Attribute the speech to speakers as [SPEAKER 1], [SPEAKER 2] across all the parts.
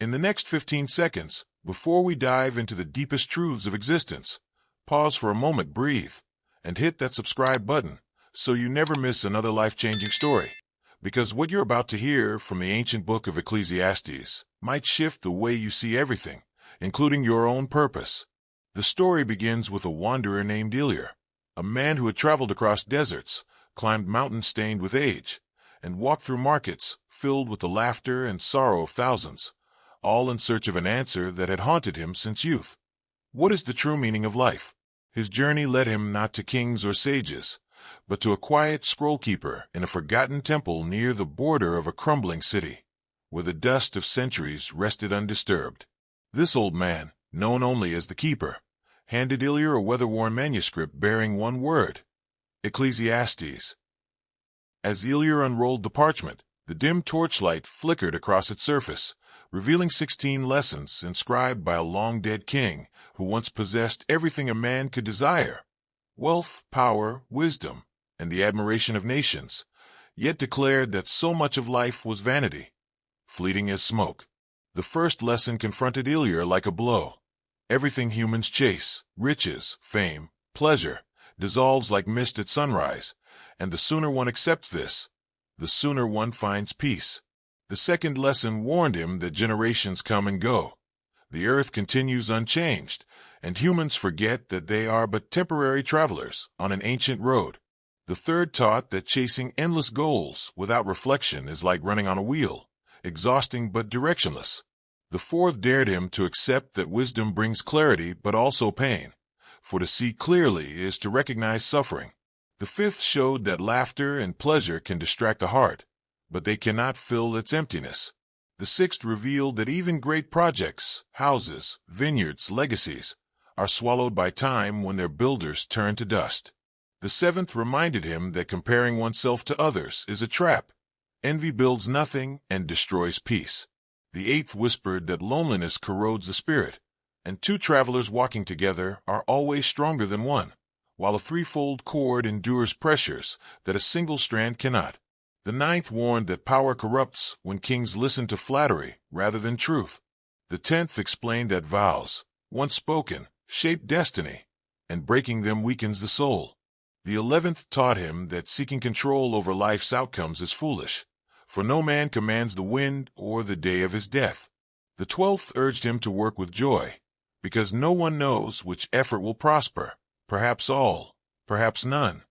[SPEAKER 1] In the next 15 seconds, before we dive into the deepest truths of existence, pause for a moment, breathe, and hit that subscribe button so you never miss another life-changing story. Because what you're about to hear from the ancient book of Ecclesiastes might shift the way you see everything, including your own purpose. The story begins with a wanderer named Eliar, a man who had traveled across deserts, climbed mountains stained with age, and walked through markets filled with the laughter and sorrow of thousands, all in search of an answer that had haunted him since youth. What is the true meaning of life? His journey led him not to kings or sages, but to a quiet scroll-keeper in a forgotten temple near the border of a crumbling city, where the dust of centuries rested undisturbed. This old man, known only as the keeper, handed Eliar a weather-worn manuscript bearing one word: Ecclesiastes. As Eliar unrolled the parchment, the dim torchlight flickered across its surface, revealing 16 lessons inscribed by a long-dead king who once possessed everything a man could desire: wealth, power, wisdom, and the admiration of nations, yet declared that so much of life was vanity, fleeting as smoke. The first lesson confronted Eliar like a blow. Everything humans chase, riches, fame, pleasure, dissolves like mist at sunrise, and the sooner one accepts this, the sooner one finds peace. The second lesson warned him that generations come and go. The earth continues unchanged, and humans forget that they are but temporary travelers on an ancient road. The third taught that chasing endless goals without reflection is like running on a wheel, exhausting but directionless. The fourth dared him to accept that wisdom brings clarity but also pain, for to see clearly is to recognize suffering. The fifth showed that laughter and pleasure can distract the heart, but they cannot fill its emptiness. The sixth revealed that even great projects, houses, vineyards, legacies, are swallowed by time when their builders turn to dust. The seventh reminded him that comparing oneself to others is a trap. Envy builds nothing and destroys peace. The eighth whispered that loneliness corrodes the spirit, and two travelers walking together are always stronger than one, while a threefold cord endures pressures that a single strand cannot. The ninth warned that power corrupts when kings listen to flattery rather than truth. The 10th explained that vows, once spoken, shape destiny, and breaking them weakens the soul. The 11th taught him that seeking control over life's outcomes is foolish, for no man commands the wind or the day of his death. The 12th urged him to work with joy, because no one knows which effort will prosper, perhaps all, perhaps none,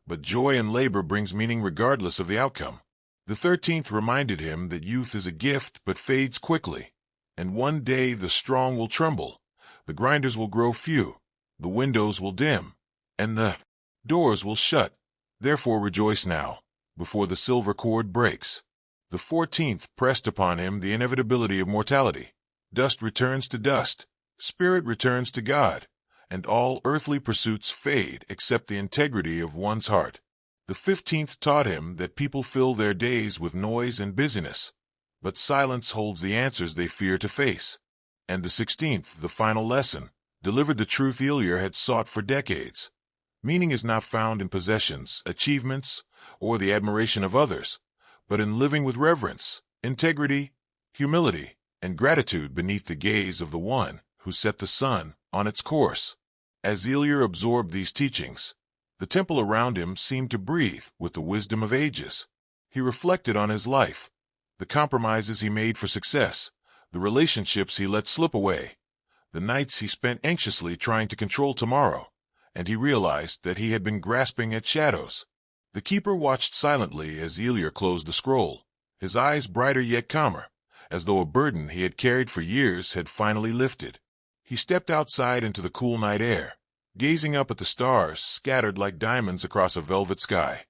[SPEAKER 1] but joy in labor brings meaning regardless of the outcome. The 13th reminded him that youth is a gift but fades quickly, and one day the strong will tremble, the grinders will grow few, the windows will dim, and the doors will shut. Therefore rejoice now, before the silver cord breaks. The 14th pressed upon him the inevitability of mortality. Dust returns to dust, spirit returns to God, and all earthly pursuits fade except the integrity of one's heart. The 15th taught him that people fill their days with noise and busyness, but silence holds the answers they fear to face. And the 16th, the final lesson, delivered the truth Eliar had sought for decades. Meaning is not found in possessions, achievements, or the admiration of others, but in living with reverence, integrity, humility, and gratitude beneath the gaze of the one who set the sun on its course. As Eliar absorbed these teachings, the temple around him seemed to breathe with the wisdom of ages. He reflected on his life, the compromises he made for success, the relationships he let slip away, the nights he spent anxiously trying to control tomorrow, and he realized that he had been grasping at shadows. The keeper watched silently as Eliar closed the scroll, his eyes brighter yet calmer, as though a burden he had carried for years had finally lifted. He stepped outside into the cool night air, gazing up at the stars scattered like diamonds across a velvet sky,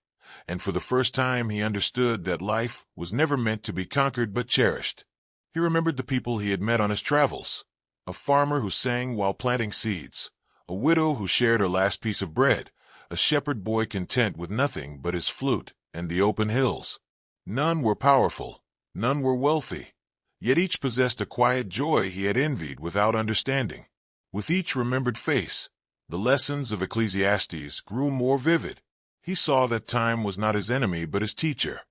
[SPEAKER 1] and for the first time he understood that life was never meant to be conquered but cherished. He remembered the people he had met on his travels, a farmer who sang while planting seeds, a widow who shared her last piece of bread, a shepherd boy content with nothing but his flute and the open hills. None were powerful, none were wealthy, yet each possessed a quiet joy he had envied without understanding. With each remembered face, the lessons of Ecclesiastes grew more vivid. He saw that time was not his enemy but his teacher.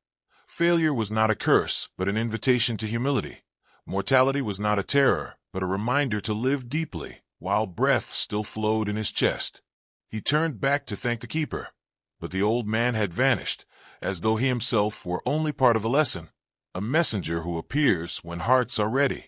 [SPEAKER 1] Failure was not a curse but an invitation to humility. Mortality was not a terror, but a reminder to live deeply, while breath still flowed in his chest. He turned back to thank the keeper, but the old man had vanished, as though he himself were only part of the lesson, a messenger who appears when hearts are ready.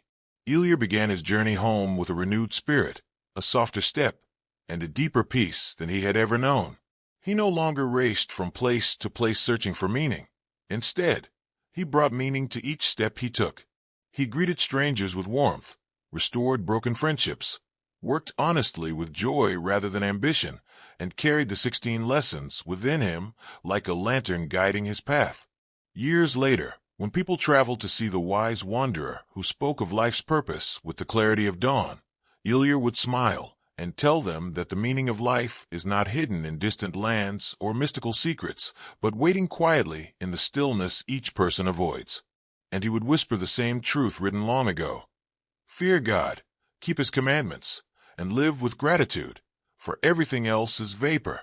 [SPEAKER 1] Elia began his journey home with a renewed spirit, a softer step, and a deeper peace than he had ever known. He no longer raced from place to place searching for meaning. Instead, he brought meaning to each step he took. He greeted strangers with warmth, restored broken friendships, worked honestly with joy rather than ambition, and carried the 16 lessons within him like a lantern guiding his path. Years later, when people traveled to see the wise wanderer who spoke of life's purpose with the clarity of dawn, Elia would smile and tell them that the meaning of life is not hidden in distant lands or mystical secrets, but waiting quietly in the stillness each person avoids. And he would whisper the same truth written long ago. Fear God, keep his commandments, and live with gratitude, for everything else is vapor.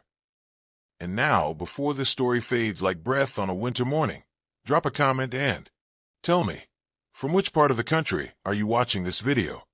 [SPEAKER 1] And now, before this story fades like breath on a winter morning, drop a comment and tell me, from which part of the country are you watching this video?